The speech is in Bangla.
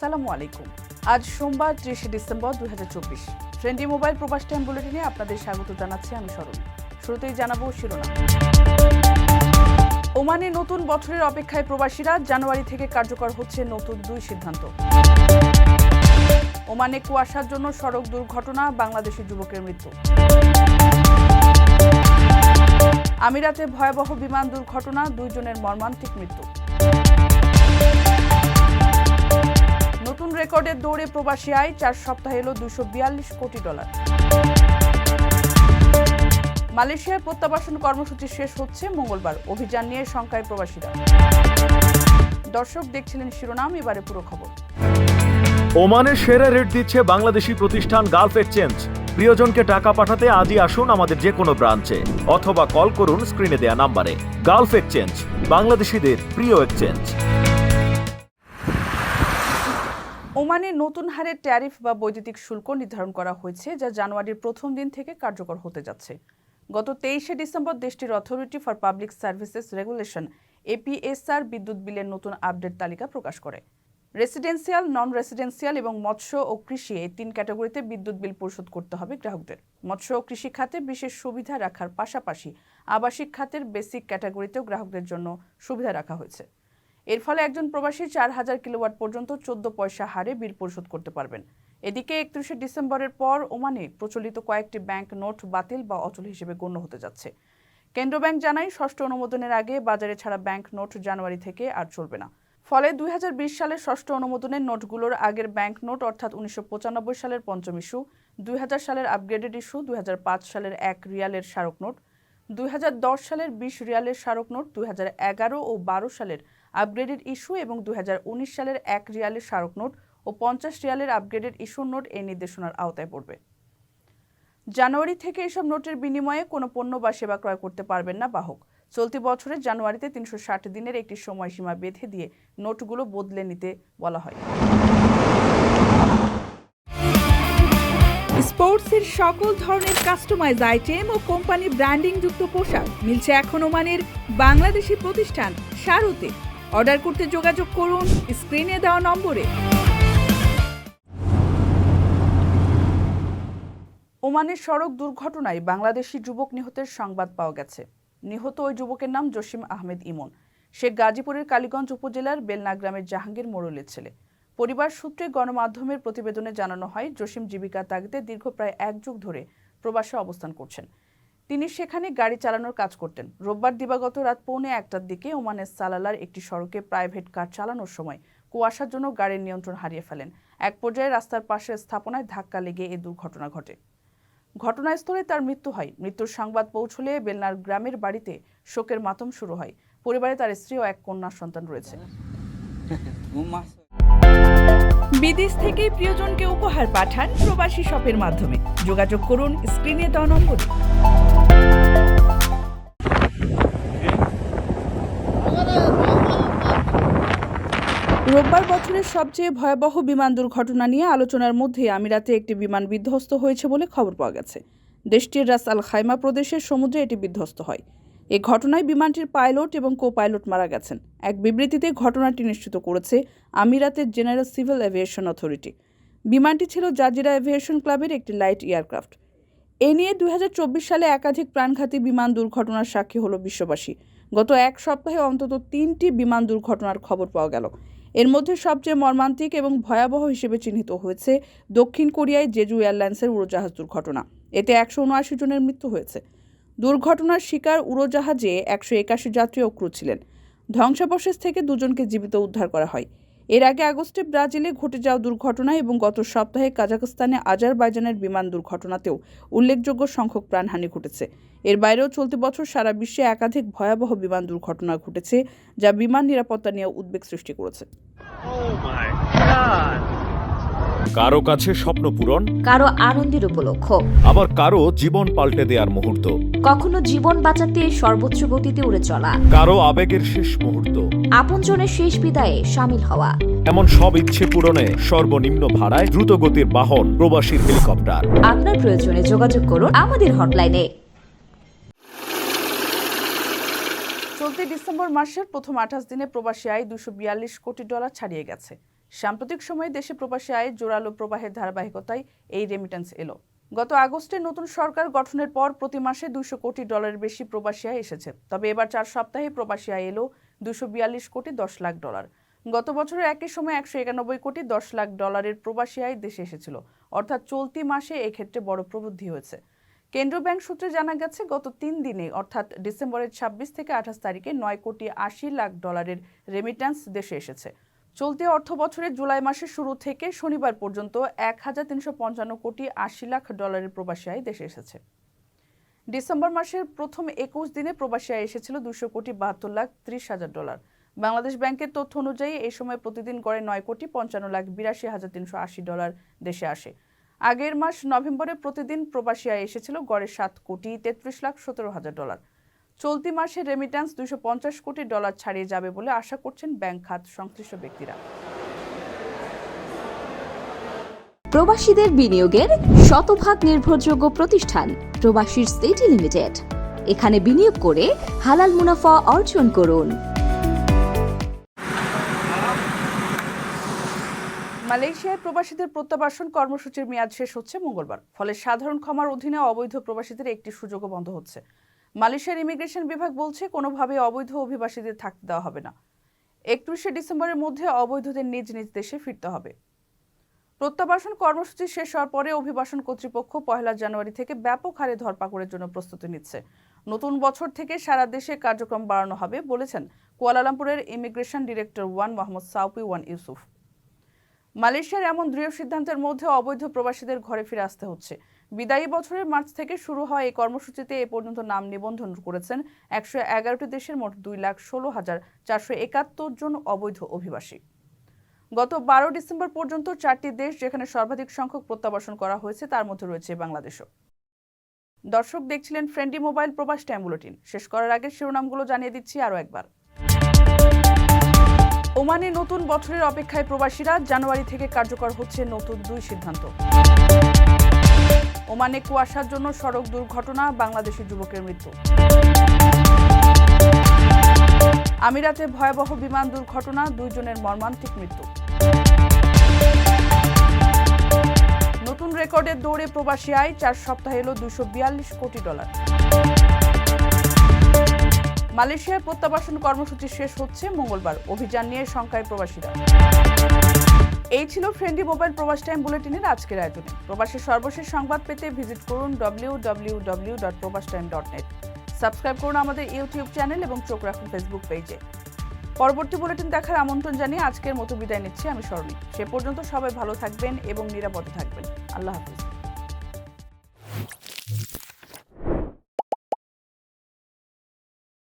আসসালামু আলাইকুম। আজ সোমবার 30 ডিসেম্বর 2024। ট্রেন্ডি মোবাইল প্রবাস টাইম বুলেটিনে আপনাদের স্বাগত জানাচ্ছি আমি শরণ। শুরুতেই জানাবো শিরোনাম। ওমানে নতুন বছরের অপেক্ষায় প্রবাসীরা, জানুয়ারি থেকে কার্যকর হচ্ছে নতুন দুই সিদ্ধান্ত। ওমানে কুয়াশার জন্য সড়ক দুর্ঘটনা, বাংলাদেশি যুবকের মৃত্যু। আমিরাতে ভয়াবহ বিমান দুর্ঘটনা, 2 জনের মর্মান্তিক মৃত্যু। নতুন রেকর্ডের দৌড়ে প্রবাসী আয়, 4 সপ্তাহে এলো $242 কোটি। মালয়েশিয়ার প্রত্যাবাসন কর্মসূচি শেষ হচ্ছে মঙ্গলবার, অভিযান নিয়ে শঙ্কায় প্রবাসীরা। দর্শক দেখছিলেন শিরোনাম, এবারে পুরো খবর। ওমানের সেরা রেট দিচ্ছে বাংলাদেশি প্রতিষ্ঠান গালফ এক্সচেঞ্জ। প্রিয়জনকে টাকা পাঠাতে আজই আসুন আমাদের যে কোনো ব্রাঞ্চে অথবা কল করুন স্ক্রিনে দেয়া নাম্বারে। গালফ এক্সচেঞ্জ, বাংলাদেশিদের প্রিয় এক্সচেঞ্জ। ওমানে নতুন হারে ট্যারিফ বা বৈদ্যুতিক শুল্ক নির্ধারণ করা হয়েছে, যা জানুয়ারির প্রথম দিন থেকে কার্যকর হতে যাচ্ছে। গত 23 ডিসেম্বর দেশটির Authority for Public Services Regulation APSR বিদ্যুৎ বিলের নতুন আপডেট তালিকা প্রকাশ করে। রেসিডেন্সিয়াল, নন রেসিডেন্সিয়াল এবং মৎস্য ও কৃষি, এই 3 ক্যাটাগরিতে বিদ্যুৎ বিল পরিশোধ করতে হবে গ্রাহকদের। মৎস্য ও কৃষি খাতে বিশেষ সুবিধা রাখার পাশাপাশি আবাসিক খাতের বেসিক ক্যাটাগরিতেও গ্রাহকদের জন্য সুবিধা রাখা হয়েছে। এর ফলে একজন প্রবাসী 4000 কিলোওয়াট পর্যন্ত 14 পয়সা হারে বিল পরিশোধ করতে পারবেন। এদিকে 31 ডিসেম্বরের পর ওমানে প্রচলিত কয়েকটি ব্যাংক নোট বাতিল বা অচল হিসেবে গণ্য হতে যাচ্ছে। কেন্দ্র ব্যাংক জানায়, ষষ্ঠ অনুমোদনের আগে বাজারে ছাড়া ব্যাংক নোট জানুয়ারি থেকে আর চলবে না। ফলে 2020 সালের ষষ্ঠ অনুমোদনের নোটগুলোর আগের ব্যাংক নোট অর্থাৎ 1995 সালের পঞ্চম ইস্যু, 2000 সালের আপগ্রেডেড ইস্যু, 2005 সালের 1 রিয়ালের স্মারক নোট, 2010 সালের 20 রিয়ালের স্মারক নোট, 2011 ও 12 সালের আপগ্রেডেড ইস্যু এবং 2019 সালের 1 রিয়ালের স্মারক নোট ও 50 রিয়ালের আপগ্রেডেড ইস্যুর নোট এই নির্দেশনার আওতায় পড়বে। জানুয়ারি থেকে এসব নোটের বিনিময়ে কোনো পণ্য বা সেবা ক্রয় করতে পারবেন না বাহক। চলতি বছরের জানুয়ারিতে 360 দিনের একটি সময়সীমা বেঁধে দিয়ে নোটগুলো বদলে নিতে বলা হয়। স্পোর্টসের সকল ধরনের কাস্টমাইজ আইটেম ও কোম্পানি ব্র্যান্ডিং যুক্ত পোশাক মিলছে এখন ওমানের বাংলাদেশি প্রতিষ্ঠান শারুতে। অর্ডার করতে যোগাযোগ করুন স্ক্রিনে দেওয়া নম্বরে। ওমানের সড়ক দুর্ঘটনায় বাংলাদেশি যুবক নিহতের সংবাদ পাওয়া গেছে। নিহত ওই যুবকের নাম জসিম আহমেদ ইমন। সে গাজীপুরের কালীগঞ্জ উপজেলার বেলনা গ্রামের জাহাঙ্গীর মোড়লের ছেলে। পরিবার সূত্রে গণমাধ্যমের প্রতিবেদনে জানানো হয়, জসিম জীবিকা তাগিদে দীর্ঘ প্রায় 1 যুগ ধরে প্রবাসে অবস্থান করছেন। তিনি সেখানে গাড়ি চালানোর কাজ করতেন। রোববার দিবাগত রাত 1:15টার দিকে ওমানের সালালার একটি সড়কে প্রাইভেট কার চালানোর সময় কুয়াশার জন্য গাড়ির নিয়ন্ত্রণ হারিয়ে ফেলেন। এক পর্যায়ে রাস্তার পাশের স্থাপনায় ধাক্কা লেগে এই দুর্ঘটনা ঘটে। ঘটনাস্থলে তার মৃত্যু হয়। মৃত্যুর সংবাদ পৌঁছলে বেলনার গ্রামের বাড়িতে শোকের মাতম শুরু হয়। পরিবারে তার স্ত্রী ও 1 কন্যা সন্তান রয়েছে। বিদেশ থেকে প্রিয়জনকে উপহার পাঠান প্রবাসী শপের মাধ্যমে। যোগাযোগ করুন স্ক্রিনে দেওয়া নম্বরে। রোববার বছরের সবচেয়ে ভয়াবহ বিমান দুর্ঘটনা নিয়ে আলোচনার মধ্যে আমিরাতে একটি বিমান বিধ্বস্ত হয়েছে বলে খবর পাওয়া গেছে। দেশটির রাস আল খাইমা প্রদেশের সমুদ্রে এটি বিধ্বস্ত হয়। এই ঘটনায় বিমানটির পাইলট এবং কো পাইলট মারা গেছেন। এক বিবৃতিতে ঘটনাটি নিশ্চিত করেছে আমিরাতের জেনারেল সিভিল এভিয়েশন অথরিটি। বিমানটি ছিল জাজিরা এভিয়েশন ক্লাবের একটি লাইট এয়ারক্রাফট। এ নিয়ে 2024 সালে একাধিক প্রাণঘাতী বিমান দুর্ঘটনার সাক্ষী হলো বিশ্ববাসী। গত 1 সপ্তাহে অন্তত 3টি বিমান দুর্ঘটনার খবর পাওয়া গেল। এর মধ্যে সবচেয়ে মর্মান্তিক এবং ভয়াবহ হিসেবে চিহ্নিত হয়েছে দক্ষিণ কোরিয়ায় জেজু এয়ারলাইন্সের উড়োজাহাজ দুর্ঘটনা। এতে 179 জনের মৃত্যু হয়েছে। দুর্ঘটনার শিকার উড়োজাহাজে 181 যাত্রী ও ক্রু ছিলেন। ধ্বংসাবশেষ থেকে 2 জনকে জীবিত উদ্ধার করা হয়। এর আগে আগস্টে ব্রাজিলে ঘটে যাওয়া দুর্ঘটনা এবং গত সপ্তাহে কাজাখস্তানে আজারবাইজানের বিমান দুর্ঘটনাতেও উল্লেখযোগ্য সংখ্যক প্রাণহানি ঘটেছে। এর বাইরেও চলতি বছর সারা বিশ্বে একাধিক ভয়াবহ বিমান দুর্ঘটনা ঘটেছে, যা বিমান নিরাপত্তা নিয়ে উদ্বেগ সৃষ্টি করেছে। কারো কাছে স্বপ্ন পূরণ, কারো আনন্দের উপলক্ষ, আবার কারো জীবন পাল্টে দেওয়ার মুহূর্ত, কখনো জীবন বাঁচাতে সর্বোচ্চ গতিতে উড়ে চলা, কারো আবেগের শেষ মুহূর্ত, আপনজনের শেষ বিদায়ে শামিল হওয়া। এমন সব ইচ্ছে পূরণে সর্বনিম্ন ভাড়ায় দ্রুত গতির বাহন প্রবাসীর হেলিকপ্টার। আপনার প্রয়োজনে যোগাযোগ করুন আমাদের হটলাইনে। চলতি ডিসেম্বর মাসের প্রথম 28 দিনে প্রবাসী আয় $242 কোটি ছাড়িয়ে গেছে। সাম্প্রতিক সময়ে দেশে প্রবাসী আয়ের জোরালো প্রবাহের ধারাবাহিকতায় এই রেমিটেন্স এলো। গত আগস্টে নতুন সরকার গঠনের পর প্রতি মাসে $200 কোটি বেশি প্রবাসী আয় এসেছে। তবে এবার 4 সপ্তাহে প্রবাসী আয় এলো $242 কোটি 10 লাখ। গত বছরের একই সময় $191 কোটি 10 লাখ প্রবাসী আয় দেশে এসেছিল, অর্থাৎ চলতি মাসে এক্ষেত্রে বড় প্রবৃদ্ধি হয়েছে। কেন্দ্রীয় ব্যাংক সূত্রে জানা গেছে, গত 3 দিনে অর্থাৎ ডিসেম্বরের 26 থেকে 28 তারিখে $9 কোটি 80 লাখ রেমিট্যান্স দেশে এসেছে। চলতি অর্থ বছরের জুলাই মাসের শুরু থেকে শনিবার পর্যন্ত $1355 কোটি 80 লাখ প্রবাসী আয় দেশে এসেছে। ডিসেম্বর মাসের প্রথম 21 দিনে প্রবাসী আয় এসেছিল $200 কোটি 72 লাখ 30 হাজার। বাংলাদেশ ব্যাংকের তথ্য অনুযায়ী এই সময় প্রতিদিন গড়ে $9 কোটি 55 লাখ 82 হাজার $380 দেশে আসে। আগের মাস নভেম্বরে প্রতিদিন প্রবাসী আয় এসেছিল গড়ে $7 কোটি 33 লাখ 17 হাজার। চলতি মাসে রেমিট্যান্স $250 কোটি ছাড়িয়ে যাবে বলে আশা করছেন ব্যাংক খাত সংশ্লিষ্ট ব্যক্তিরা। প্রবাসীদের বিনিয়োগের শতভাগ নির্ভরযোগ্য প্রতিষ্ঠান প্রবাসীর সিটি লিমিটেড। এখানে বিনিয়োগ করে হালাল মুনাফা অর্জন করুন। মালয়েশিয়ায় প্রবাসীদের প্রত্যাবাসন কর্মসূচির মেয়াদ শেষ হচ্ছে মঙ্গলবার। ফলে সাধারণ ক্ষমার অধীনে অবৈধ প্রবাসীদের একটি সুযোগও বন্ধ হচ্ছে। মালয়েশিয়ার ইমিগ্রেশন বিভাগ বলছে, কোনোভাবে অবৈধ অভিবাসীদের থাকতে দেওয়া হবে না। 31শে ডিসেম্বরের মধ্যে অবৈধদের নিজ নিজ দেশে ফিরতে হবে। প্রত্যাবাসন কর্মসূচি শেষ হওয়ার পরে অভিবাসন কর্তৃপক্ষ 1 জানুয়ারি থেকে ব্যাপক হারে ধরপাকড়ের জন্য প্রস্তুতি নিচ্ছে। নতুন বছর থেকে সারা দেশে কার্যক্রম বাড়ানো হবে বলেছেন কুয়ালালামপুরের immigration director 1 Mohammad Saupi 1 Yusuf. মালয়েশিয়ার এমন দৃঢ় সিদ্ধান্তের মধ্যে অবৈধ প্রবাসীদের ঘরে ফিরে আসতে হচ্ছে। বিদায়ী বছরের মার্চ থেকে শুরু হওয়া এই কর্মসূচিতে এ পর্যন্ত নাম নিবন্ধন করেছেন 111টি দেশের মোট 2,16,471 জন অবৈধ অভিবাসী। গত 12 ডিসেম্বর পর্যন্ত 4টি দেশ যেখানে সর্বাধিক সংখ্যক প্রত্যাবাসন করা হয়েছে তার মধ্যে রয়েছে বাংলাদেশও। দর্শক দেখছিলেন ফ্রেন্ডলি মোবাইল প্রবাস টাইম বুলেটিন। শেষ করার আগে শিরোনামগুলো জানিয়ে দিচ্ছি আরও একবার। ওমানে নতুন বছরের অপেক্ষায় প্রবাসীরা, জানুয়ারি থেকে কার্যকর হচ্ছে নতুন 2 সিদ্ধান্ত। ওমানে কুয়াশার জন্য সড়ক দুর্ঘটনা, বাংলাদেশি যুবকের মৃত্যু। আমিরাতে ভয়াবহ বিমান দুর্ঘটনা, 2 জনের মর্মান্তিক মৃত্যু। নতুন রেকর্ডের দৌড়ে প্রবাসী আয়, 4 সপ্তাহে এলো $242 কোটি। মালয়েশিয়ার প্রত্যাবাসন কর্মসূচি শেষ হচ্ছে মঙ্গলবার। অভিযান নিয়ে শঙ্কায় প্রবাসীরা। এই ছিল ফ্রেন্ডলি মোবাইল প্রবাস টাইম বুলেটিনের আজকের আয়োজনে। প্রবাসের সর্বশেষ সংবাদ পেতে ভিজিট করুন www.probastime.net। সাবস্ক্রাইব করুন আমাদের ইউটিউব চ্যানেল এবং চোখ রাখুন ফেসবুক পেজে। পরবর্তী বুলেটিন দেখার আমন্ত্রণ জানিয়ে আজকের মতো বিদায় নিচ্ছি আমি স্বর্ণী। সে পর্যন্ত সবাই ভালো থাকবেন এবং নিরাপদে থাকবেন। আল্লাহ হাফিজ।